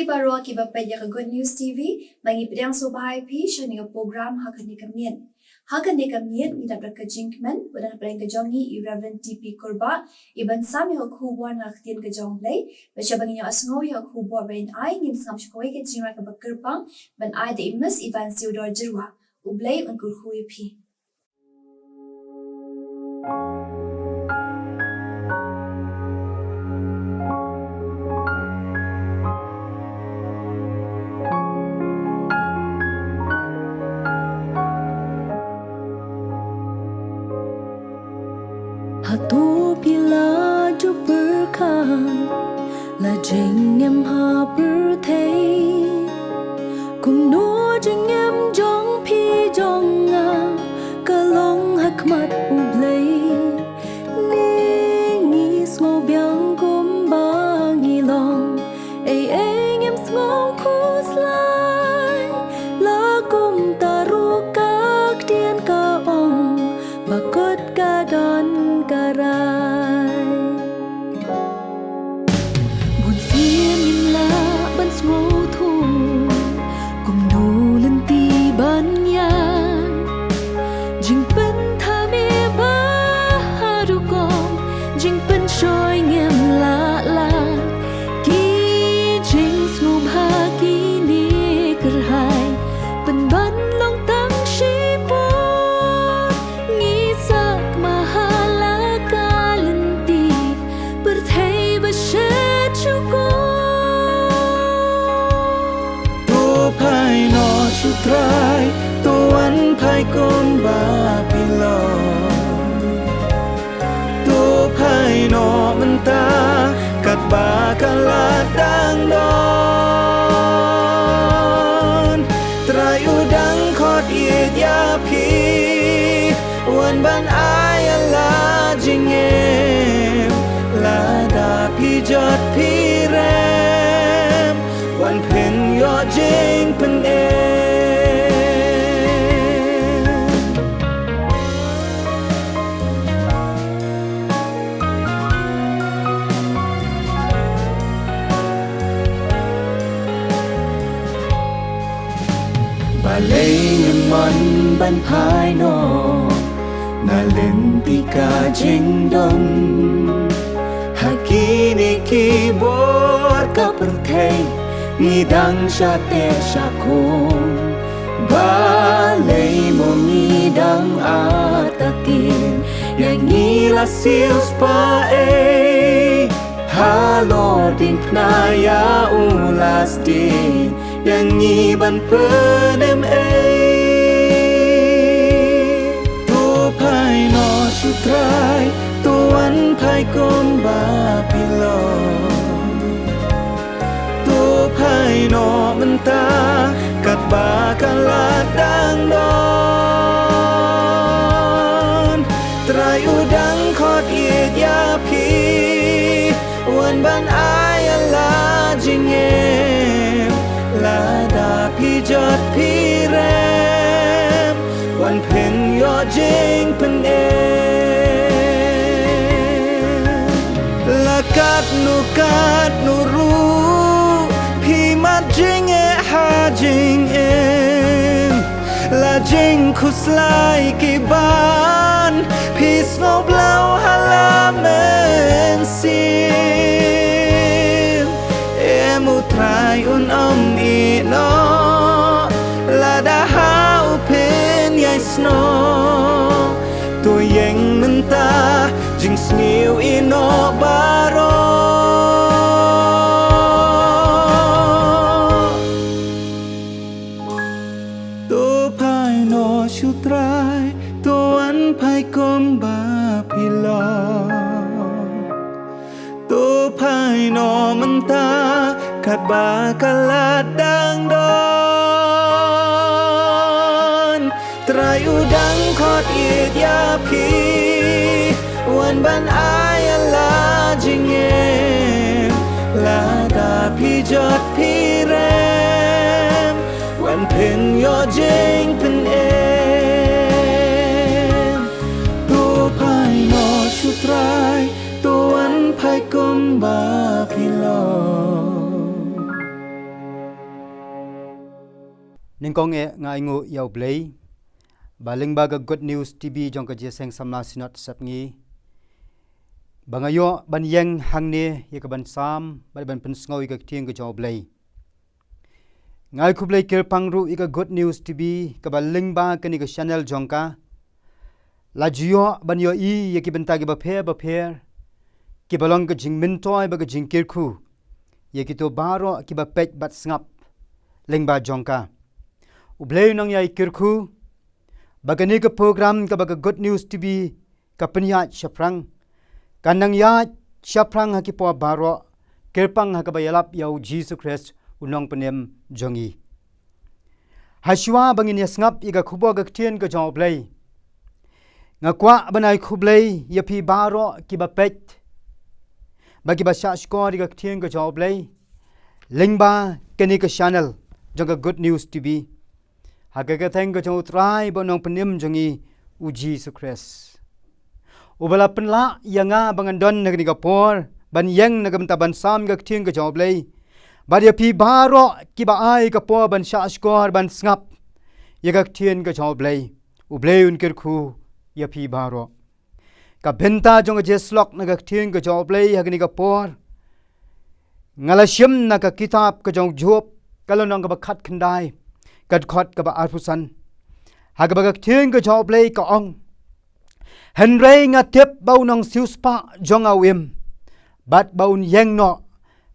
Kibarua kibapaya ka Good News TV, mangipidang subay pi siya nga program hakani kamien. Hakani kamien ilabrak ka jinkman, wadan parang kajongi i Reverend TP Kurba, iban sami ho kubwa na aktiyan ka jonglay, basya bangin yung asngoy ho kubwa bain ay, ngin sangam siya kaway ka jingra ka bakirpang, ban ay da imas Ivan Theodore Jirwa, ublay unkul huwi pi. Hatu pila ju berkat la jing em ha berthei cùng no jing em jong pi jong nga kalong hakmat ublei ni ngi smo biang kum ba ngi long ei em smo khus lai la kum taru kak tien ka ong bakot ka don karai buồn phiền nhìn la bắn ngô thu cùng nô lên ti ban ya jing pen tha me ba du com jing pen soi ngem la la ki jing snu bha ki ni kar hai pen ban long tang shi po ngi sak ma trai tuan pai kon ba pilo tu pai no menta kat ba kala dang don trai udang khot ye ya pi wan ban ai la jingem la da pi jot pi rem wan pen yo jing pen Balay man ban phai no na len ti ka jing dong hakini ki bor ka perthei ni dang sha te sha khum balay mo ni dang atakin ya ni la sius pa e halo ding na ya ulas din yang nhi ban penem tu pai no sutrai tuan pai kon ba pilo tu pai no menta kat ba kala dang don trai udang khot ye ya pi wan ban ai la jingem la da pi jot pi rem wan pen yo jing pen la kat nu ru pi mat jing ha jing em la jing khuslai ki ban pi snow blau halamen sim emu trai un i no la da hau pen yai snow tu yeng menta jing sniu i no baro tu pai no shu trai tuan pai kom ba pilo tu pai no menta kat ba kala dang don trai udang khot it ya pi wan ban ai la jingem la da pi jot pi rem wan pen yo jing pen tu pai no shu trai tuan pai kom ba pilo ningkong ngai ngu yau blay baling baga good news tv jong ka jeseng samla sinot sapngi bangayo ban yang hangne ye ka ban sam ban pen sngoy ka tieng ka jaw blay ngai khu blay ker pangru ika good news tv ka baling ba ka ni ka channel jong ka la jio ban yo i ye ki ban ta ki ba pher ki balong ka jing min toy ba ka jing kir khu ye ki to baro ki ba pech bat snap ling ba jong ka ublay nang yai kir khu bagani ka program ka baga good news tv ka penya shaprang kanang ya shaprang ha ki po baro kirpang ha ka bayalap yau Jesus Christ unong penem jongi hashwa bangin yasngap iga khubo ga tien ka jaw blay ngakwa banai khublay yapi baro ki ba pet bagi ba sha skor iga tien ka jaw blay lingba kani ka channel jonga good news tv hagaga theng ka jaw try bonong penem jongi u Jesus Christ ubala penla yanga bangandon nagni ka por ban yang nagam ta ban sam ga tien ka jaw blay badia pi baro ki ba ai ka po ban sha skor ban snap yagak tien ka jaw blay ublay un ker khu ya pi baro ka benta jong jeslok nagak tien ka jaw blay hagni ka por ngala shim na ka kitab ka jong job kalonong ka ba khat khandai kat khot ka ba arpusan haga ba tien ka jaw blay ka ong henrei nga tep bau nong siuspa jong awim bat baun yeng no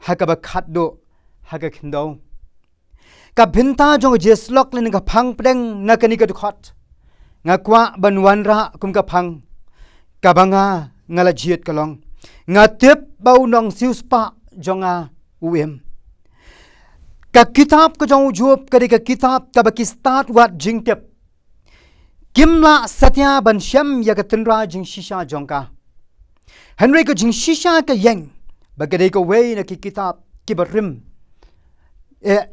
haga ba khat do haga khindo ka benta jong jeslok len ka phang preng na kani ka khot nga kwa banwan ra kum ka phang ka banga ngala jiet kalong nga tep bau nong siuspa jonga uem ka kitab ka jong job ka kitab ka ba ki start wat jing tep kimla satya ban shem ya ka tinra jing shisha jongka henry ka jing shisha ka yeng ba ka way na ki kitab ki barim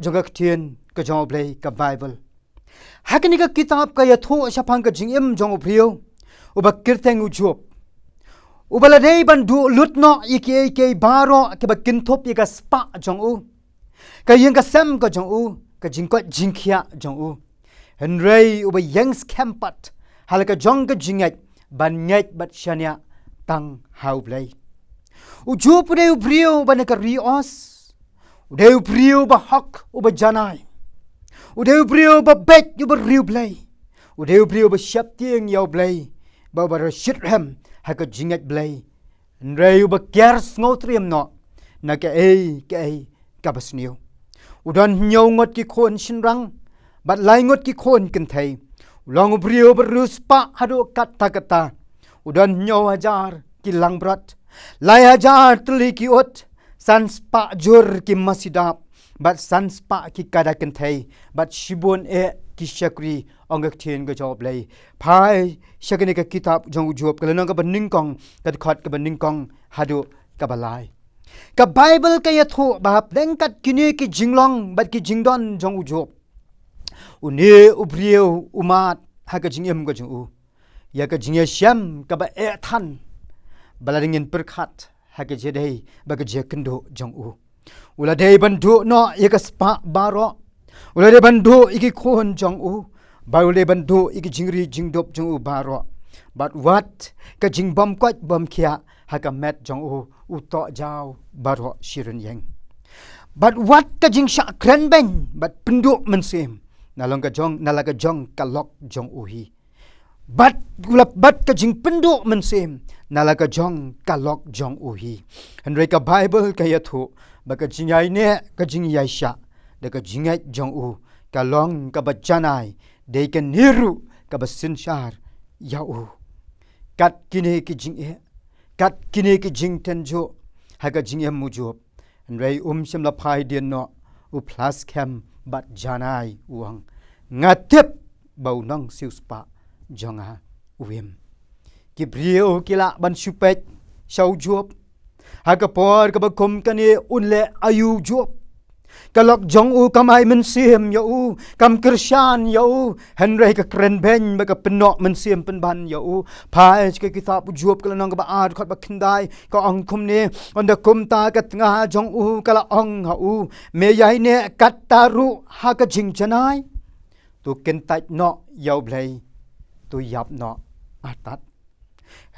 jonga tien ka jong play ka bible hakini ka kitab ka ya tho shapang ka jing em jong prio uba kirteng u job ubala dei ban du lutno ke baro ke ba kinthop ka spa jong u ka yeng ka sem ka jong u ka jing ko jingkhia jong u henrei uba yang scampat halaka jong ka jingat ban ngai bat shania tang how play u job re u prio ban ka rios udeu prio ba hak uba janai udeu prio ba bet uba riu play udeu prio ba shap tieng yau play ba ba shitram haka jingat play henrei uba ker snotriam no na ka ka basniu udan nyau ngot ki khon shinrang bat lai ngot ki khon kan thai long brio berus pa hadu kata kata udan nyau hajar ki langbrat lai hajar tli ki ot sans pa jur ki masidap bat sans pa ki kada kan thai bat shibon ki shakri ongak thien ga job lay phai shakani ka kitab jong job kalanang ka baning kong ka khat ka baning kong hadu ka balai ka bible ka yatho bap deng kat kini ki jinglong bat ki jingdon jong job uni ubrio umat haga jingem ga jung u ya ka jingya sham ka ba than baladingin perkhat haga jedei ba ga je kendo jong u ula dei bandu no ya ka spa baro ula dei bandu iki khon jong u ba ula bandu iki jingri jingdop jong u baro but what ka jingbom kwat bom khia haga met jong u to jaw baro shirin yang but what ka jing sha kren ben but pendu mensim nalaga jong kalok jong uhi bat gulap bat ka jing pendu mensim nalaga jong kalok jong uhi henry ka bible ka yathu ba ka jingai ne ka jing yaisha de ka jingai jong u ka long ka bajanai de ka niru ka basinshar ya u kat kine ki jing kat kine ki jing tenjo ha ka jing em mujob henry shim la phai din no u plus cam bat janai uang ngatep bau nang siuspa jonga uwem ki brio kila ban supet shau job haga por ka bakum kani unle ayu job kalok jong u kamai mensim ya u kam krisyan ya u henry ka kren ben ba ka penno mensim penban ya u phai ka kitab job kala nang ba ar khot ba khindai ka ong khum ne on da kum ta ka nga jong u kala ong ha u me yai ne kat taru ha ka jing janai tu kentai no yau blai tu yap no atat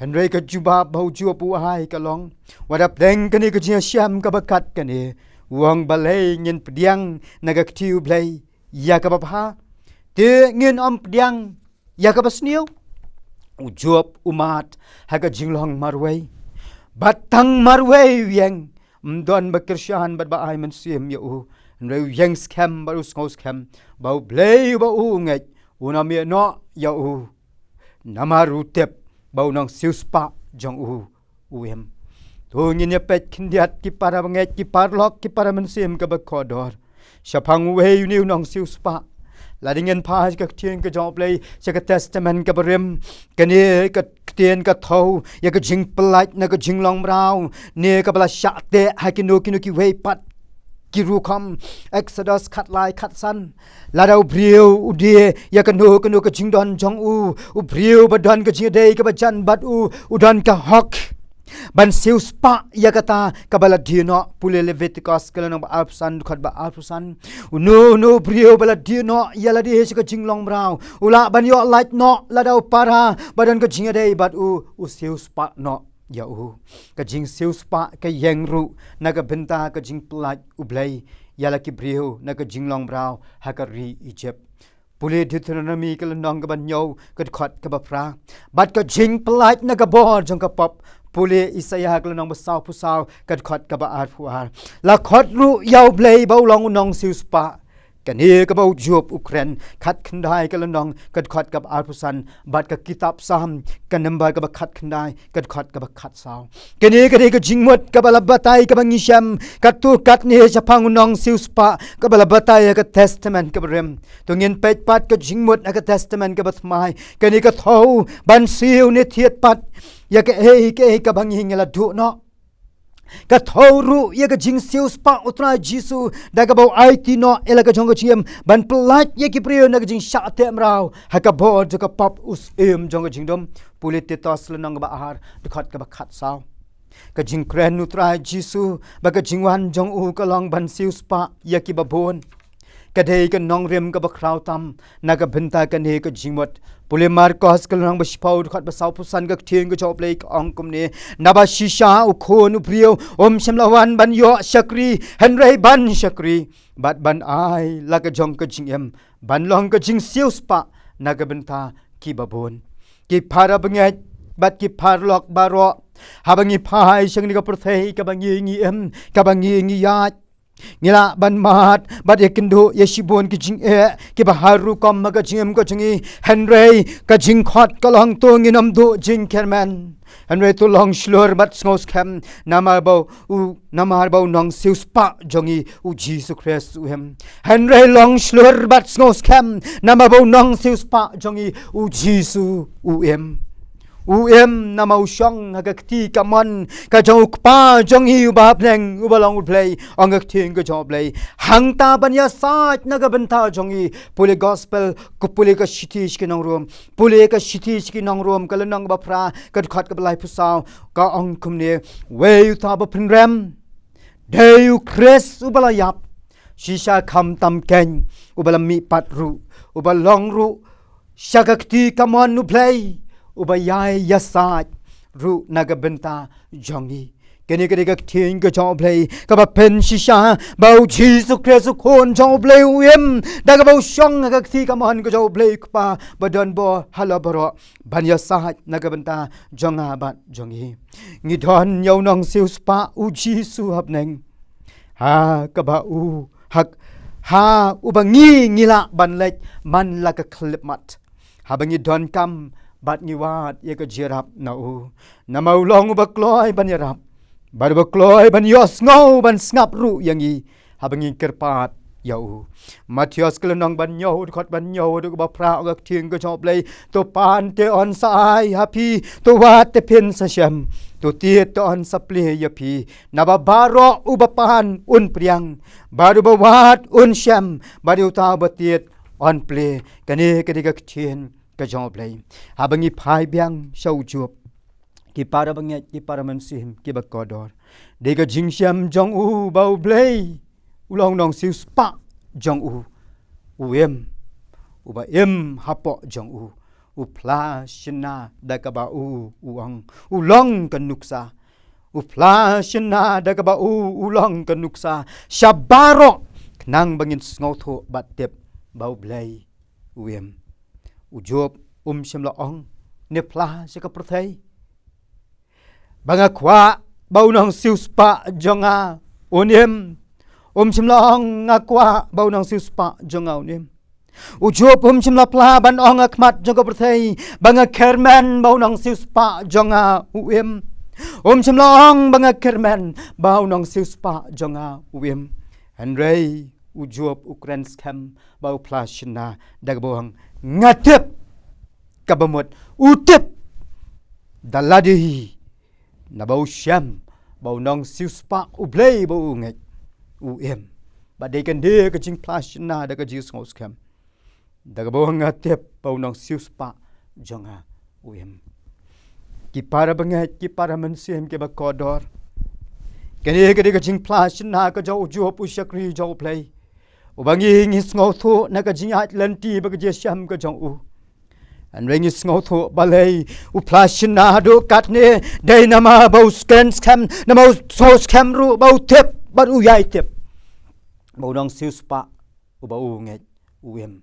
Henry ka juba bau jua pu hai ka long wadap deng kani ka jia syam ka bakat kani uang balai ngin pediang naga ktiu blai ya ka bapha te ngin om pediang ya ka basniu ujup umat haga jinglong marway batang marway yang mdon bakirsyaan bat baay man sim ya u Henry yang scam baru ngos scam bau blai bau ngai unami no ya u namaru tep bau nang siuspa jong uem tu ngin pet kindiat ki para banget ki parlok ki para mensim ka bakodor syapang we uni nang siuspa ladingen pas ka tien ka job lay sa ka testament ka berem kani ka tien ka thau ya ka jing pelait na ka jing long brau ne ka bala syate hakino kino ki we pat Kirukham Exodus khat lai khat san ladau briu udie ya kanu ka jingdon jong u briu badon ka jingdei ka bajan bat udon ka hok ban siu spa ya kata kabala dino pule Leviticus kalano ba apsan khat ba apsan no briu bala dino ya la di ka jinglong brau ula ban yo light no ladau para badon ka jingdei bat u siu spa no ya ka jing siu spa ka yeng ru naga benta ka jing plat ublai yala ki briu naga jinglong brau hakari Egypt pule Deuteronomy ka nong ka banyo ka khat ka bapra bat ka jing plat naga bor jong ka pop pule Isaiah ka nong basaw pusaw ka khat ka ba ar fuar la khat ru yaw blai bau long nong siu spa kani ka bau job Ukraine khat khandai ka lanong kat khat ka arpusan bat ka kitab sam ka number ka khat khandai kat khat ka khat saw kani ka jingmot ka bala batai ka bangisham kat tu kat ni chapang nong siuspa ka bala batai ka testament ka rem tu ngin pet pat ka jingmot ka testament ka batmai kani ka thau ban siu ni thiet pat ya ka ka bangingela du no ka thoru ya ka jing siu spa utra jisu da ka bau IT no ela ka jong ka chiem ban plat ya ki priyo na ka jing sha te mrau ha ka bo jo ka pop us jong ka jing dom pulite tos le nang ba har de khat ka ba khat saw ka jing kren utra jisu ba ka jing wan jong u ka long ban siu spa ya ki ba bon ka dei ka nong rem ka ba kraw tam na ka benta ka ne ka jingmot pule Marcos ka nang ba spau khat ba saw pusan ka thieng ka job lei ka ongkom ne na ba shisha u khon u priyo om shamlawan ban yo shakri henrei ban shakri bat ban ai la ka jong ka jing em ban long ka jing siu spa na ka benta ki ba bon ki phara banget bat ki pharlok baro habangi phai shang ni ka prthei ka bangi ngi em ka bangi ngi ya ngila ban mat bat ekindo yeshibon ki jing ki baharu kam ma ka jing ko jingi henrei ka jing khat ka long to nginam do jing kerman henrei to long shlor bat ngos kem namar bau nong sius pa jongi u Jesus Christ u hem henrei long shlor bat ngos kem namar bau nong sius pa jongi u Jesus u em nama usang agakti kaman ka jong pa jong hi ba pleng ubalong play angak thing ka jong play hangta banya sat naga banta jong hi pule gospel ku pule ka shitish ki nong rom pule ka shitish ki nong rom kala nong ba pra ka khat ka lai pusaw ka ong kumne we ta ba prinram de u kres ubala yap shisha kham tam ken ubala mi patru ubalong ru shagakti kaman nu play ubayai yasat ru nagabenta jongi kene ka thing ka job play ka ba pen shisha bau Jesus Christ kon job play em da ka bau shong ka thi ka man ka job play pa badon bo halabaro ban yasat nagabenta jonga bat jongi ngi don yau nong siu spa u Jesus hapneng ha ka ba u hak ha ubangi ngila ban lek man la ka klip mat ha bangi don kam bat ngiwat ye ka jirap na u namau long bakloi ban yarap bar bakloi ban yos ngau ban snap ru yangi habangi kerpat yau Matius kelenong ban yau khot ban yau du ba pra ga thing ka job lei to pan te on sai happy to wat te pin sa sham to ti to on supply ya pi na ba baro u ba pan un priang baru ba wat un sham baru ta ba tiet on play kani ka thien ka job lei habangi phai biang shau chup ki para banget ki para mansim ki bakodor de ka jingsham jong u bau blei ulong nong siu spa jong u uem uba hapo jong u pla shina da ka ba uang ulong kan nuksa u pla shina da ka ba ulong kan nuksa shabaro nang bangin ngau tho bat tep bau blai uem u job shimla ong ne pla se ka prothai banga kwa bau nang siu spa jonga onem shimla ong ngakwa bau nang siu spa jonga onem Ujob shimla pla ban ong akmat jonga berthai banga kerman bau nang siu spa jonga uem shimla ong banga kerman bau nang siu spa jonga uem Henry ujob ukran scam bau pla shina dag bohang ngatep kabamot utep daladi na bau syam bau nang siu spa ublei bau ngai uem badai kan dia ke jing pla shina dag ji ngos scam daga bawang ngatep bau nang siu spa jonga uem ki para bangat ki para mansiem ke bakodor kene ke de jing plas na ka jau jo pu shakri jau play ubangi ngis ngau thu na ka jing at lanti ba ka je sham ka jong u an ring is ngau thu balai u plas na do kat ne dai nama bau scan scam nama so scam ru bau tep ba u yai tep bau nang siu spa u bau ngai uem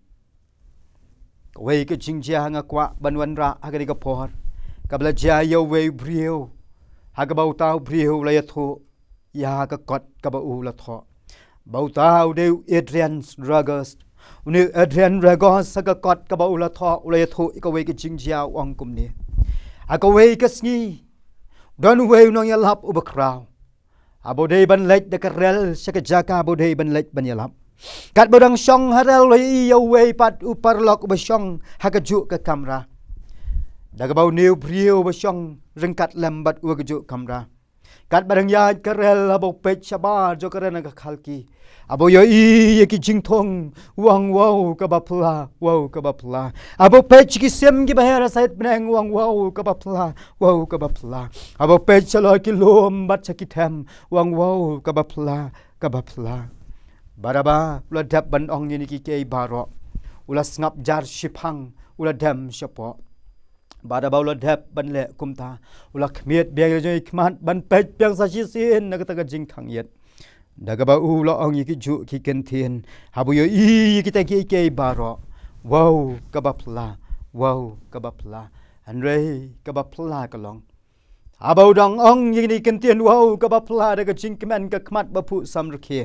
Wei ke jingjia ngakwa banwan ra agari ka pohar kabla jaya wei brio haga bau tau brio la yatho ya ka kot ka bau la tho bau tau de Adrian Ragos uni Adrian Ragos saga kot ka bau la tho la yatho ka wei ke jingjia ong kum ni aga wei ke sngi don wei nong ya lap ubakrau abo de ban lek de karel saka jaka abo de ban lek ban ya lap kat bodang syong harel wei ya wei pat upar lok ba syong hagaju ka kamera daga bau new brio ba syong rengkat lambat u gaju kamera kat barang ya karel abo pech saba jo karena ka khalki abo yo ye ki jingthong wang wow ka bapla abo pech ki sem ki bahara sait bnang wang wow ka bapla abo pech chalo ki lom bat chaki them wang wow ka bapla Baraba ula dap ban ong ni ki kei baro ula ngap jar shipang ula dam shapo baraba ula dap ban le kumta ula khmiet bia joi khmat ban pech pyang sa chi sin na ka jing khang yet daga ba ula ong ki ju ki ken thien habu yo i ki ta ki kei baro wow ka bapla anre ka bapla ka long abau dang ong ni ken thien wow ka bapla daga jing kman ka khmat ba phu sam rakhe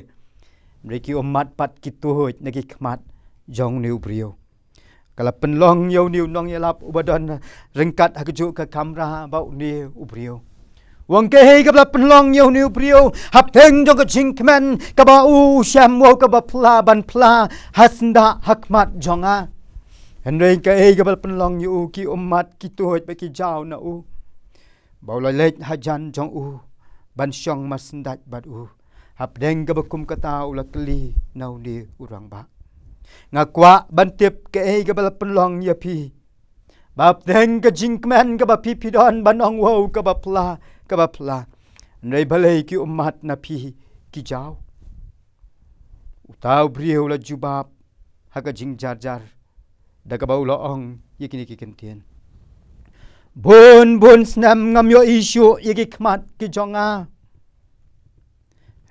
Reki omat pat kituhoj nagi khmat jong niu brio. Kala penlong yau niu nong yalap ubadon rengkat hakju ka kamera bau niu brio. Wang ke hei kabla penlong yau niu brio hap theng jong ka jingkmen ka bau syam wau ka ba pla ban pla hasnda hakmat jonga. Henry ke hei kabla penlong yu ki omat kituhoj ba ki jaw na u. Bau lai lek hajan jong u ban syong masndat bat u. Hap deng ka bakum kata ula keli nau ni urang ba ngakwa bantip ke ei ka bala penlong ya pi bap deng ka jingkman ka ba pi don banong wow ka ba pla nei balai ki umat na pi ki jaw utau brio la jubab ha ka jing jar da ka ba ula ong yikini ki kentien bon snam ngam yo isu yiki khmat ki jonga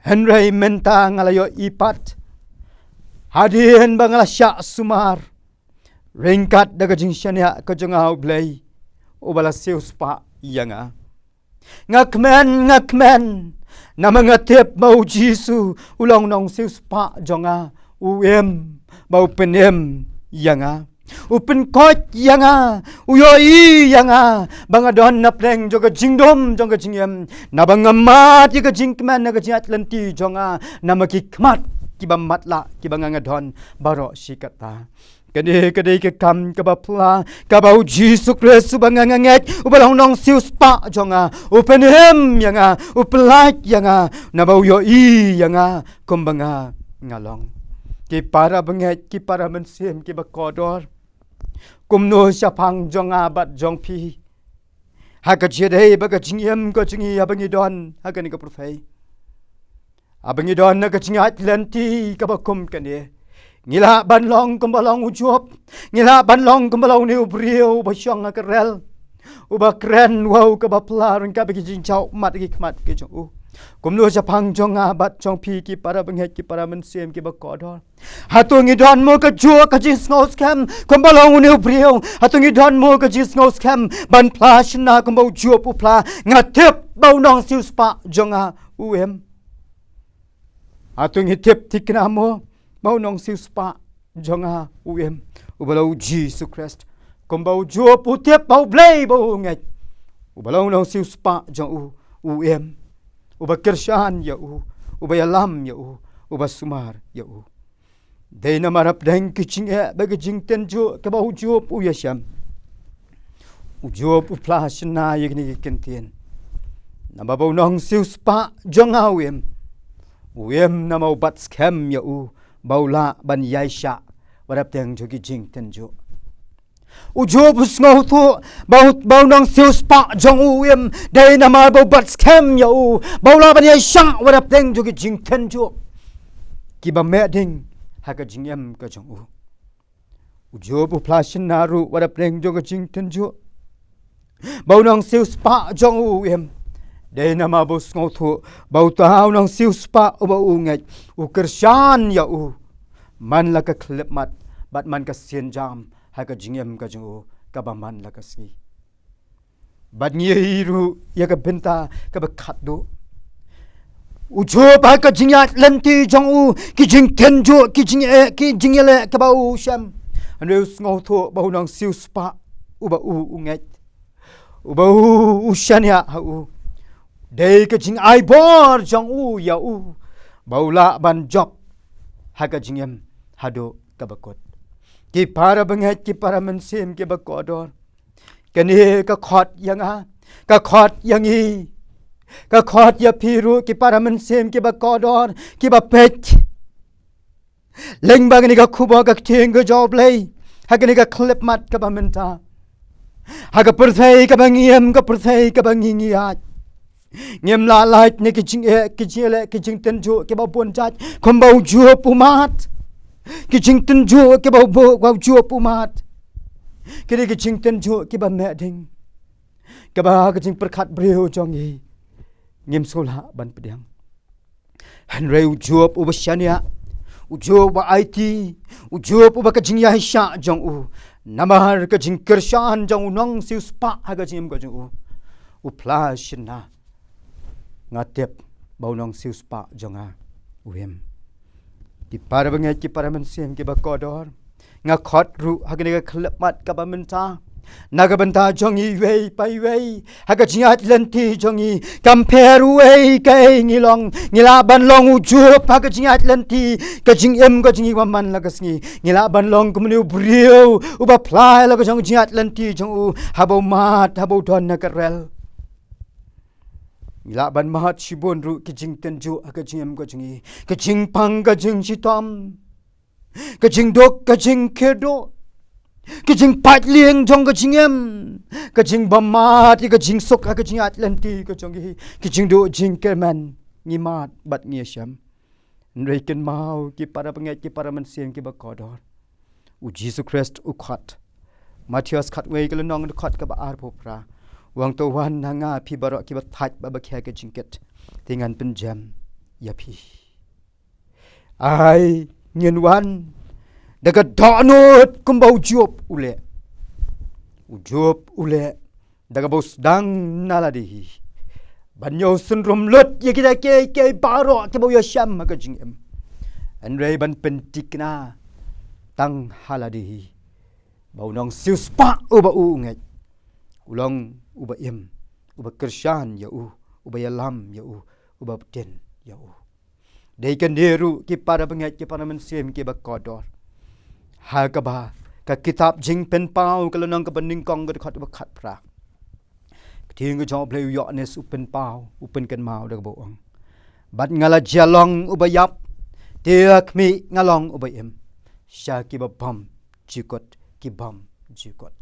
Henry menta ngalayo ipat hadian bangala syak sumar ringkat daga jing syania ka jongau blai ubala siu spa yanga ngakmen nama ngatep mau jisu ulong nong siu spa jonga uem bau penem yanga Upen kot yanga uyoi yanga bangadon napreng joga jingdom jonga jingyam nabangamat yiga jingkman naga jingat lenti jonga namaki kmat kibamatla kibangangadon baro sikata kade ke kam kabapla kabau jisu Kristus banganganget ubalong nong siu spa jonga upenem yanga upelak yanga nabau yoi yanga kumbanga ngalong ki para benget ki para mensim ki bakodor kumno syapang jong abat jong pi haka jidai baga jingyam ko jingi abangi don haka ni ka profai abangi don na ka jingat lenti ka bakum kane ngila ban long kumbalong ujup ngila ban long kumbalong ni ubrio ba syang akrel uba kren wow ka ba plarun ka bagi jing chau mat gi kmat ke jong kumlu japang jong abat jong pi ki para benghet ki para mensem ki ba kodor hatung idon mo ka jua ka jing ngos kam kumbalong ni ubrio hatung idon mo ka jing ngos kam ban plash na kumbau jup upla ngatep bau nong siu spa jong uem hatung hitep tikna mo mau nong siu spa jonga uem ubalau Jesus Christ kumbau juop utiep bau blay bau ngai ubalau nong siu spa jong uem ubakirshan ya ubayalam ya ubasumar ya dei na marap deng kiching bagi jing tenju ke bau juop uyasham ujuop uplash na yigni kentien na bau nong siu spa jonga uem na mau bat scam ya baula ban yaisha warap teng jogi jing tenjo ujo busngau tu bau nong siu spa jong uem dai na ma bau bat scam ya baula ban yaisha warap teng jogi jing tenjo ki ba me ding ha ka jing em ka jong ujo bu plashin naru warap teng jogi jing tenjo bau nong siu spa jong uem dai na ma bus ngau thu bau tau nong siu spa bau ungai ukershan ya man la ka klip mat bat man ka sien jam ha ka jingem ka jong ka ba man la ka si bat ngi ru ya ka benta ka ba khat do ujo ba ka jingya lenti jong ki jing tenjo ki jingele ka ba sham anu ngau thu bau nong siu spa ba ungai ba shania ha dei ka jing ai bor jong ya baula ban job ha ka jingem hado kabakot ki para benget ki para mensim ki bakodor kani ka khot yang ka khot yang i ka khot ya piru ki para mensim ki bakodor ki ba pet leng bang ni ka khuba ka thing ka job lei ha ka ni ka clip mat ka ba menta ha ka perthai ka bangiem ka perthai ka bangingi ha ngem la light ni ki jing tenjo ki ba bon chat khom bau ju pumat ki jing tenjo ki bau ju pumat ki jing tenjo ki ba me ding ka ba ka jing perkhat breu jong hi ngem sola ban pedang han reu ju pu bashania ujo ba IT ujo pu ba ka jing ya sha jong namar ka jing kershan jong nong siu spa ha ka jing ka jong flash na ngatep bau nong siu spa jonga uem ki para benget ki para mensim ki bakodor nga khot ru hagne ka khlapmat ka bamenta naga benta jongi wei pai wei haga jingat lenti jongi kamperu wei kai ngilong ngila ban long uju haga jingat lenti ka jingem ka jingi waman la kasngi ngila ban long kumnu brio uba plai la ka jong jingat lenti jong habau mat habau don na karel ngila ban mahat shibon ru ki jing tenju aga jingem ka jingi ka jing pang ka jing shitam ka jing dok ka jing kedo ka jing pat lieng jong ka jingem ka jing bamat ka jing sok ka jing atlanti ka jong ki jing do jing kerman ngimat bat ngiasham nreiken mau ki para penget ki para mensim ki bakodor u Jesus Christ u khat Matthias khat wei ka nong khat ka ba ar popra wang to wan hanga phi barok ki ba that ba kha ka jingket tingan penjam ya phi ai nyen wan daga donut kumbau job ule daga bos dang naladi banyo sunrum lut ye kita ke baro ke bau ya syam ka jingem anrei ban pentikna tang haladi bau nong siu spa uba ngai ulong uba im uba kershan ya uba yalam ya uba ten ya dei kan deru ki para bengat ki para mensim ki bakodor ha ka ba ka kitab jing pen pau ka lanang ka baning kong ka khat ba khat pra ting ka job le yo nes upen pau upen kan mau da boong bat ngala jalong ubayap tiak mi ngalong ubayem sha ki ba bam jikot ki bam jikot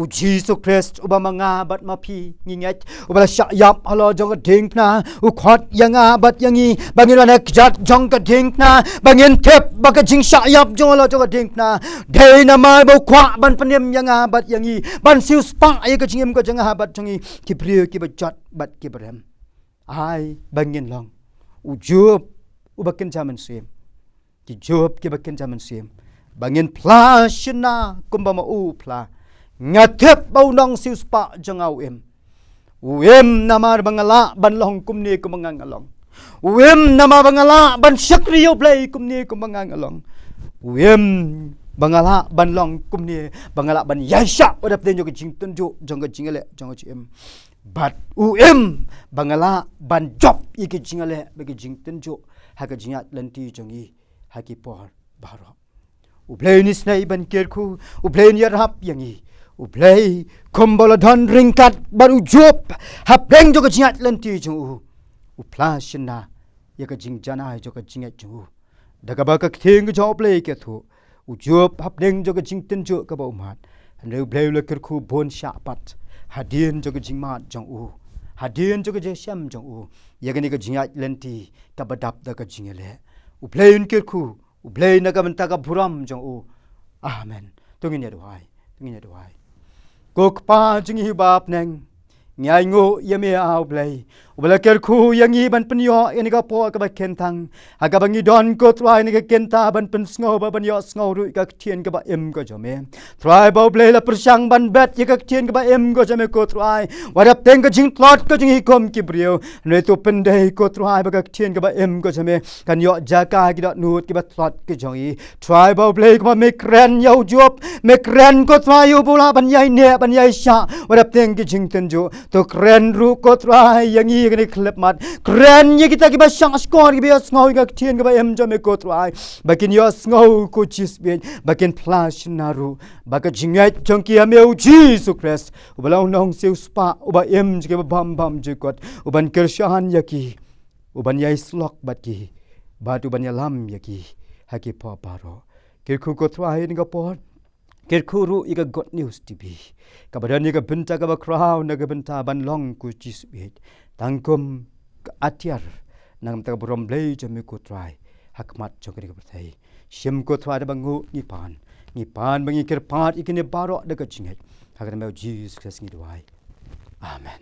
Jesus Christ uba manga bat mapi nginget uba syayap halo jong ding na ukhot yang bat yangi bangin anak jat jong ding na bangin tep baka jing syayap jong halo jong ding na dei nama bo kwa ban penem yang bat yangi ban siu spa ay ka jingem ko jang bat jongi ki priyo ki bajat bat ki berem ai bangin long ujub uba ken jaman sim ki job ki baken jaman sim bangin pla shina kumba ma u pla ngatep bau nong siu spa jangau namar bangala ban long kumni kumangang along nama bangala ban syakriyo play kumni kumangang along bangala ban long kumni bangala ban yasha odap den jong jing tunju jong jingale jong bat bangala ban job iki jingale bagi jing tunju haga jingat lanti jongi haki por baro ublay ni snai ban kerku ublay ni rap yangi ublay kombala don ringkat baru job hapeng juga jingat lenti jung upla shina ya ka jing jana juga jingat jung daga ba ka thing jo ublay ke thu ujob hapeng juga jing tenjo ka ba umat ande ublay le kerku bon syapat hadin juga jing mat jung hadin juga je syam jung ya ka ni ka jingat lenti ka badap da ka jingale ublay kerku ublay na ka mentaka buram jung amen tungin ya doai Kokpa jingi bab neng ngai ngo yame au blai ubla kerku yangi ban penyo ini ka po ka ba kentang aga bangi don ko try ni ka kenta ban pen sngo ba ban yo sngo ru ka tien ka ba em ko jome try ba blai la persang ban bet ye ka tien ka ba em ko jome ko try warap teng ka jing plot ka jingi kom ki brio ne to pendai ko try ba ka tien ka ba em ko jome kan yo jaka ki dot nut ki ba plot ki jongi try ba blai ka me kren yo job me kren ko try yo bola ban yai ne ban yai sha warap teng ki jing tenjo to kren ru ko try yangi ni klep mat kren ye kita ki ba sang skor ki ba sngo ka tien ka ba em jome ko try bakin yo sngo ko chis be bakin flash naru baka jingat jongki ameu Jesus Christ ubala nong seu spa uba em ke bam bam jikot uban kershahan yaki uban yai slok batki batu ban yalam yaki haki pa paro kirku ko try ni ka pot Kirkuru ika God News TV. Kabadan ika benta kaba crown na benta ban long ku chisbit. Tangkum atiar nang taga burom blay jami ku try. Hakmat jongkiri kabertai. Shim ku try da bangu ngipan. Ngipan bangi kirpat ikini barok daga jingat. Hakan mau Jesus Christ ngiduai. Amen.